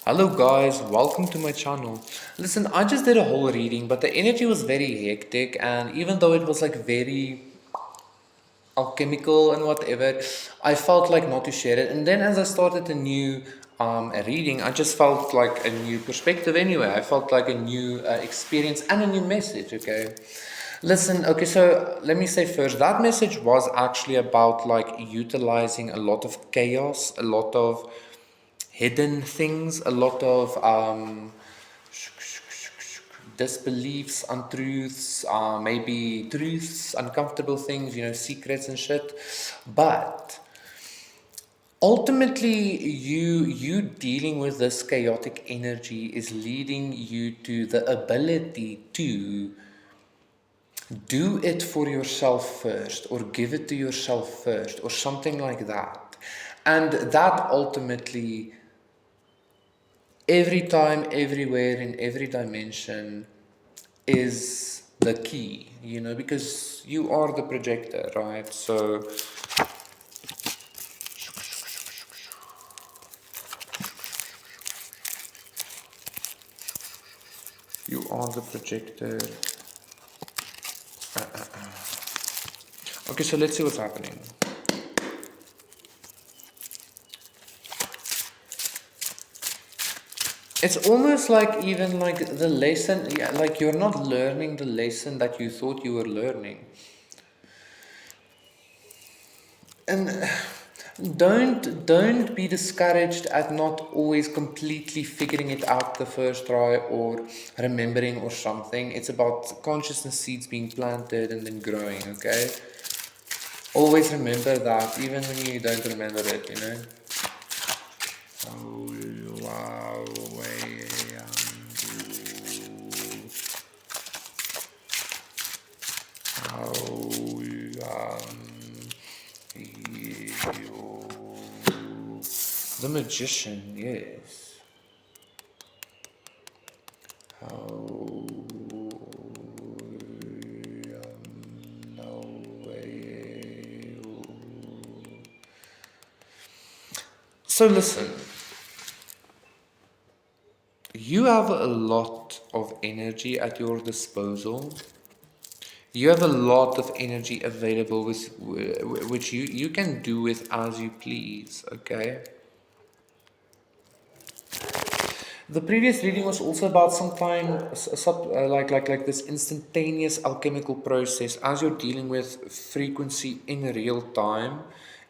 Hello guys, welcome to my channel. Listen, I just did a whole reading, but the energy was very hectic, and even though it was like very alchemical and whatever, I felt like not to share it. And then as I started a new reading, I just felt like a new perspective anyway. I felt like a new experience and a new message, okay? Listen, okay, so let me say first, that message was actually about like utilizing a lot of chaos, a lot of hidden things, a lot of disbeliefs, untruths, maybe truths, uncomfortable things, secrets and shit. But ultimately, you dealing with this chaotic energy is leading you to the ability to do it for yourself first, or give it to yourself first, or something like that. And that ultimately, every time, everywhere, in every dimension, is the key, because you are the projector, right? So you are the projector. Okay, so let's see what's happening. It's almost like even like the lesson, yeah, like you're not learning the lesson that you thought you were learning. And don't be discouraged at not always completely figuring it out the first try or remembering or something. It's about consciousness seeds being planted and then growing, okay? Always remember that, even when you don't remember it. Oh, wow, the magician, yes. How no way. So listen, you have a lot of energy at your disposal. You have a lot of energy available with which you can do with as you please, okay? The previous reading was also about some kind, like this instantaneous alchemical process. As you're dealing with frequency in real time,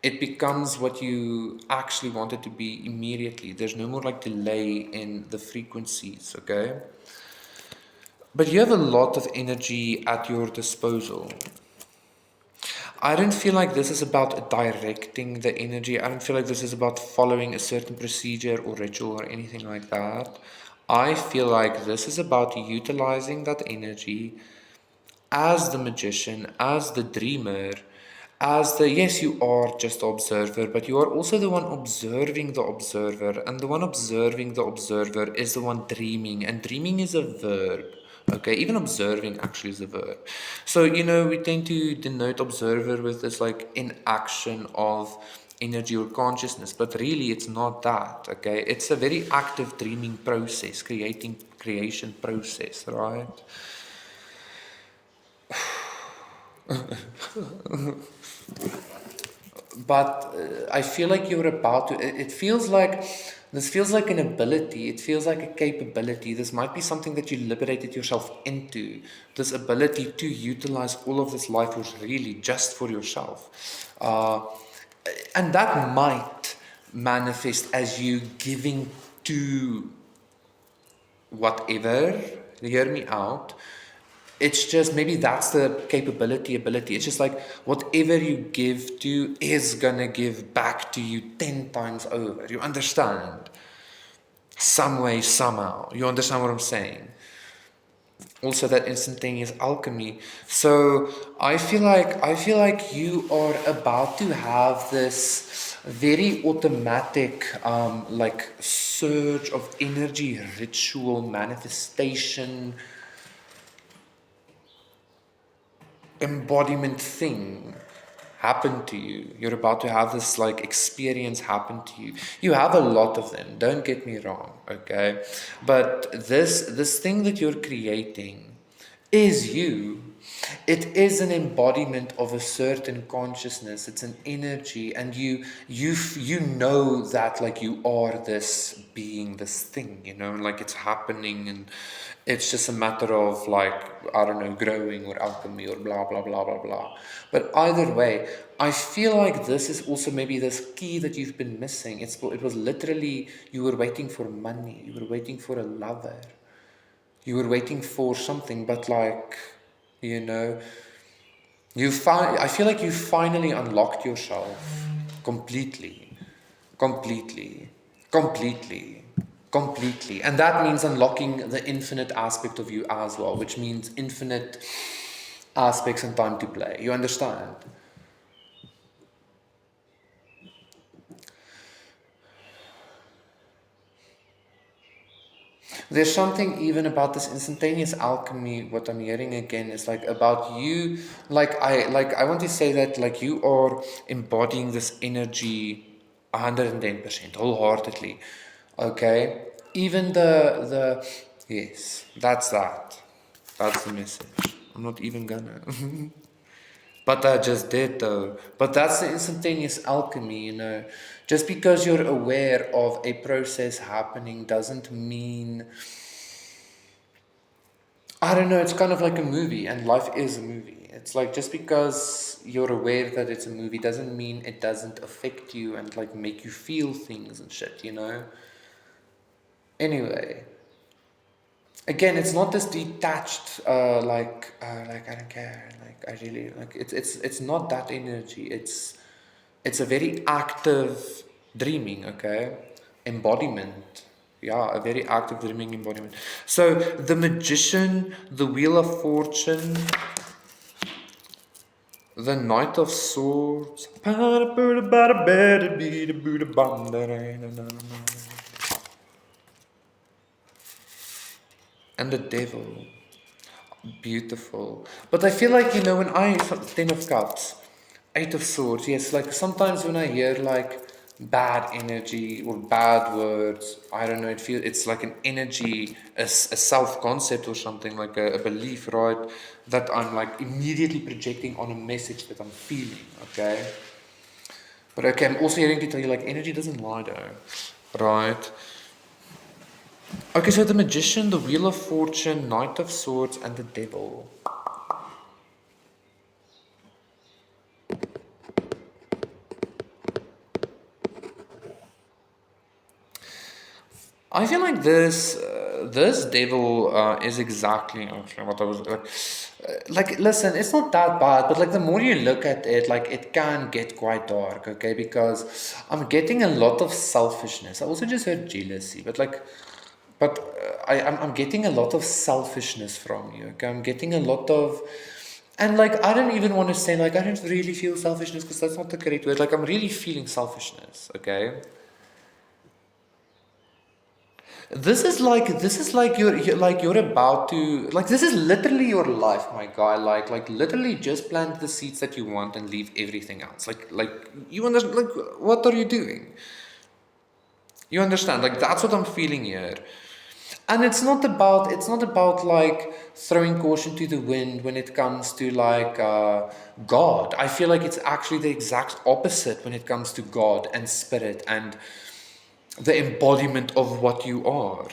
it becomes what you actually want it to be immediately. There's no more like delay in the frequencies, okay? But you have a lot of energy at your disposal. I don't feel like this is about directing the energy. I don't feel like this is about following a certain procedure or ritual or anything like that. I feel like this is about utilizing that energy as the magician, as the dreamer, as the, yes, you are just the observer, but you are also the one observing the observer, and the one observing the observer is the one dreaming, and dreaming is a verb. Okay, even observing actually is a verb. So, we tend to denote observer with this like inaction of energy or consciousness, but really it's not that. Okay, it's a very active dreaming process, creation process, right? But I feel like you're about to, it feels like, this feels like an ability, it feels like a capability. This might be something that you liberated yourself into, this ability to utilize all of this life force really just for yourself. And that might manifest as you giving to whatever, hear me out. It's just maybe that's the ability. It's just like whatever you give to is gonna give back to you 10 times over. You understand? Some way, somehow. You understand what I'm saying? Also that instantaneous alchemy. So I feel like you are about to have this very automatic like surge of energy, ritual, manifestation, embodiment thing happen to you. You're about to have this like experience happen to you. You have a lot of them, don't get me wrong, okay? But this thing that you're creating is you. It is an embodiment of a certain consciousness. It's an energy, and you know that like you are this being, this thing, like it's happening, and it's just a matter of like, I don't know, growing or alchemy or blah blah blah blah blah. But either way, I feel like this is also maybe this key that you've been missing. It was literally you were waiting for money, you were waiting for a lover, you were waiting for something, but like, you know, I feel like you finally unlocked yourself completely, completely, completely, completely. And that means unlocking the infinite aspect of you as well, which means infinite aspects and time to play. You understand? There's something even about this instantaneous alchemy. What I'm hearing again is like about you. I want to say that like you are embodying this energy 110% wholeheartedly. Okay? Even the yes, that's that. That's the message. I'm not even gonna. But I just did though. But that's the instantaneous alchemy. Just because you're aware of a process happening doesn't mean, I don't know, it's kind of like a movie, and life is a movie. It's like just because you're aware that it's a movie doesn't mean it doesn't affect you and like make you feel things and shit. Anyway, again, it's not this detached, like I don't care, like I really like it's not that energy. It's a very active dreaming, okay? Embodiment. Yeah, a very active dreaming embodiment. So the magician, the wheel of fortune, the knight of swords, and the devil. Beautiful. But I feel like, when Ten of Cups, Eight of Swords, yes, like sometimes when I hear like bad energy or bad words, I don't know, it's like an energy, a self-concept or something, like a belief, right? That I'm like immediately projecting on a message that I'm feeling, okay? But okay, I'm also hearing to tell you like energy doesn't lie though, right? Okay, so the magician, the wheel of fortune, knight of swords, and the devil. I feel like this devil is exactly okay, what I was like. Listen, it's not that bad, but like the more you look at it, like it can get quite dark, okay? Because I'm getting a lot of selfishness. I also just heard jealousy, but I'm getting a lot of selfishness from you, okay? I'm getting a lot of, and like I don't even want to say like I don't really feel selfishness because that's not the correct word. Like I'm really feeling selfishness, okay? This is like you're about to like this is literally your life, my guy. Like literally just plant the seeds that you want and leave everything else. Like you understand, like what are you doing? You understand? Like that's what I'm feeling here. And it's not about like throwing caution to the wind when it comes to like God. I feel like it's actually the exact opposite when it comes to God and spirit and the embodiment of what you are.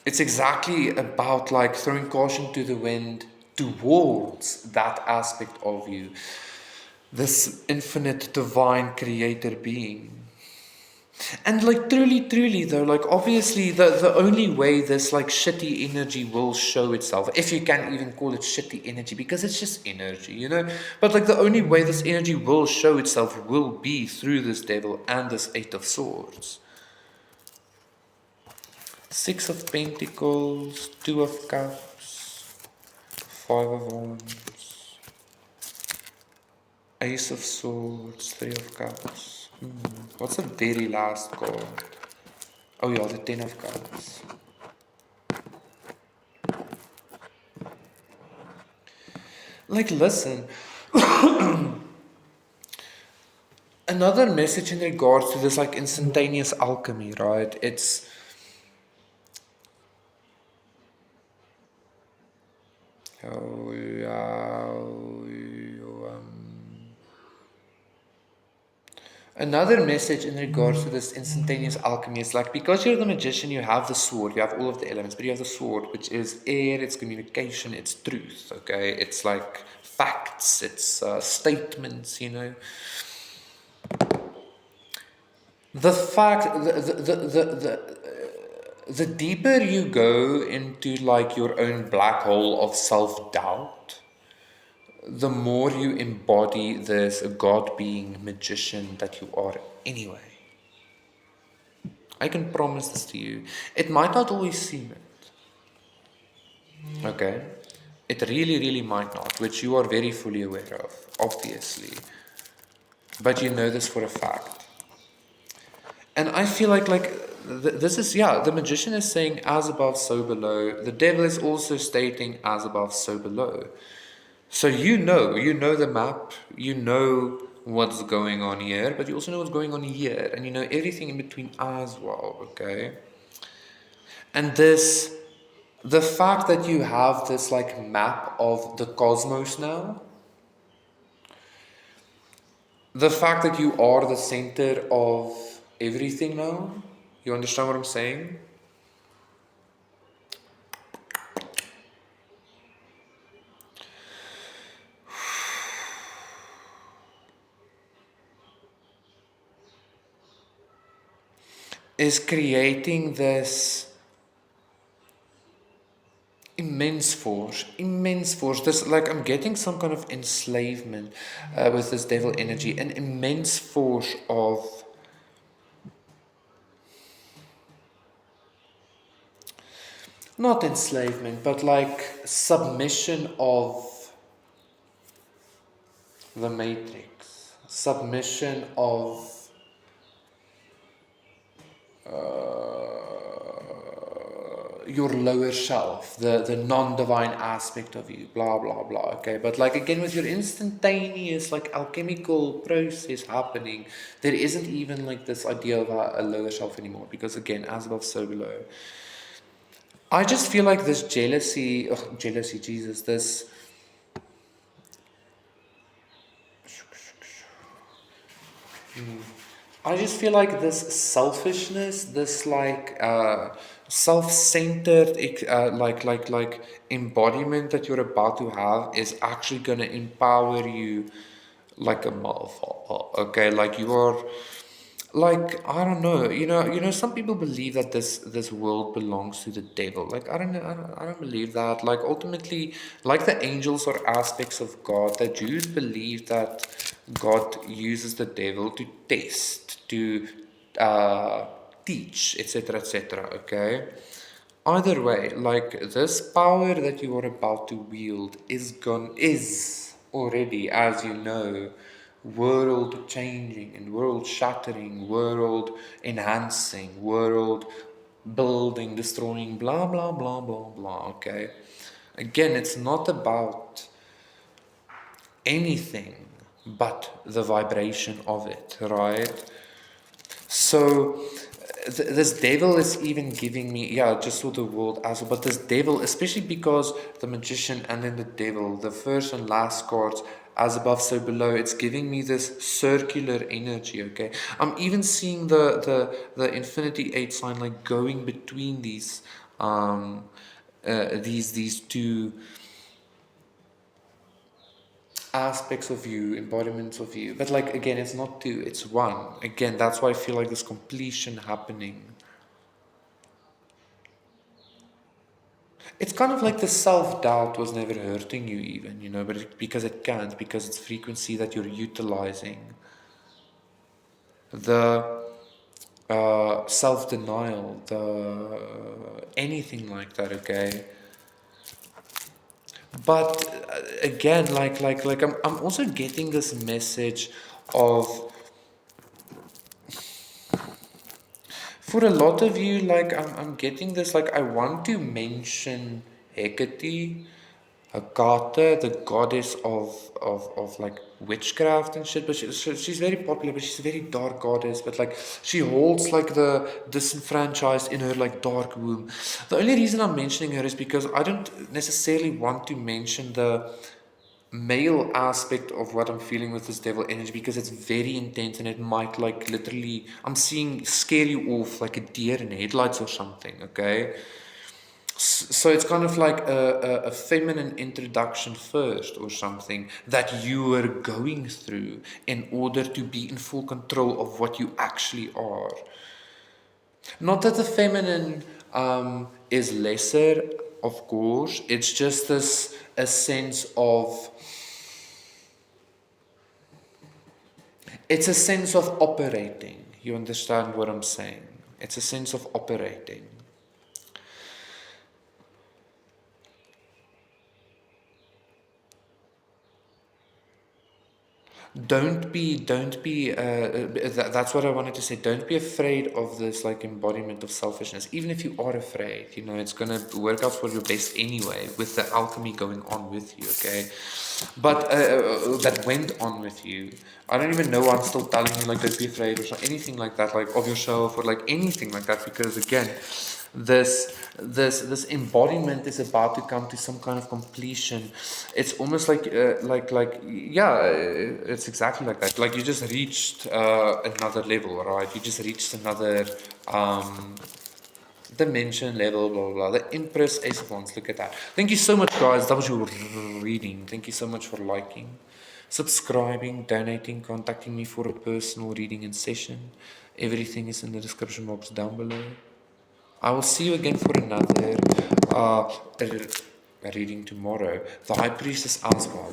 It's exactly about like throwing caution to the wind towards that aspect of you, this infinite divine creator being. And like truly though, like obviously the only way this like shitty energy will show itself, if you can even call it shitty energy, because it's just energy. But like the only way this energy will show itself will be through this devil and this Eight of Swords. Six of Pentacles, Two of Cups, Five of Wands, Ace of Swords, Three of Cups. What's the very last card? Oh yeah, the Ten of Cups. like listen, another message in regards to this like instantaneous alchemy, right? It's oh, another message in regards to this instantaneous alchemy is like, because you're the magician, you have the sword, you have all of the elements, but you have the sword, which is air, it's communication, it's truth, okay? It's like facts, it's statements, you know. The fact, the deeper you go into like your own black hole of self-doubt, the more you embody this God being magician that you are anyway. I can promise this to you. It might not always seem it. Okay? It really, really might not, which you are very fully aware of, obviously. But you know this for a fact. And I feel like this is, yeah, the magician is saying as above, so below. The devil is also stating as above, so below. So you know the map, you know what's going on here, but you also know what's going on here, and you know everything in between as well, okay? And the fact that you have this like map of the cosmos now, the fact that you are the center of everything now, you understand what I'm saying? Is creating this immense force. This, like, I'm getting some kind of enslavement with this devil energy, an immense force of not enslavement, but like submission of the matrix, submission of your lower self, the non-divine aspect of you, blah blah blah. Okay, but like again with your instantaneous like alchemical process happening, there isn't even like this idea of a lower self anymore, because again, as above, so below. I just feel like this jealousy, Jesus, this. I just feel like this selfishness, this like self-centered, like embodiment that you're about to have is actually gonna empower you like a motherfucker. Okay, like you are, like I don't know, some people believe that this world belongs to the devil. Like I don't believe that. Like ultimately, like the angels are aspects of God. The Jews believe that God uses the devil to test, to uh, teach, etc., etc. Okay. Either way, like this power that you are about to wield is already, as you know, world changing and world shattering, world enhancing, world building, destroying, blah blah blah blah blah. Okay. Again, it's not about anything but the vibration of it, right? So this devil is even giving me, yeah, just saw the world as well, but this devil, especially because the magician and then the devil, the first and last cards, as above, so below, it's giving me this circular energy, okay? I'm even seeing the infinity 8 sign like going between these two aspects of you, embodiments of you. But like again, it's not two, it's one. Again, that's why I feel like this completion happening. It's kind of like the self-doubt was never hurting you even, but because it can't, because it's frequency that you're utilizing. The self-denial, the anything like that, okay? But again, like I'm also getting this message of, for a lot of you, like I'm getting this, like I want to mention Hecate, Hecate, the goddess of like witchcraft and shit, but she's very popular, but she's a very dark goddess. But like she holds like the disenfranchised in her like dark womb. The only reason I'm mentioning her is because I don't necessarily want to mention the male aspect of what I'm feeling with this devil energy because it's very intense and it might like literally I'm seeing scare you off like a deer in headlights or something. Okay. So it's kind of like a feminine introduction first or something that you are going through in order to be in full control of what you actually are. Not that the feminine is lesser, of course. It's just this a sense of it's a sense of operating. You understand what I'm saying? It's a sense of operating. Don't be that's what I wanted to say. Don't be afraid of this like embodiment of selfishness. Even if you are afraid, it's gonna work out for your best anyway with the alchemy going on with you. Okay, but that went on with you. I don't even know why I'm still telling you like don't be afraid or anything like that, like of yourself or like anything like that, because again, this embodiment is about to come to some kind of completion. It's almost like yeah, it's exactly like that. Like you just reached another level, right? You just reached another dimension level, blah blah blah. The Empress Ace of Wands. Look at that. Thank you so much, guys. That was your reading. Thank you so much for liking, subscribing, donating, contacting me for a personal reading and session. Everything is in the description box down below. I will see you again for another uh, reading tomorrow. The High Priestess as well.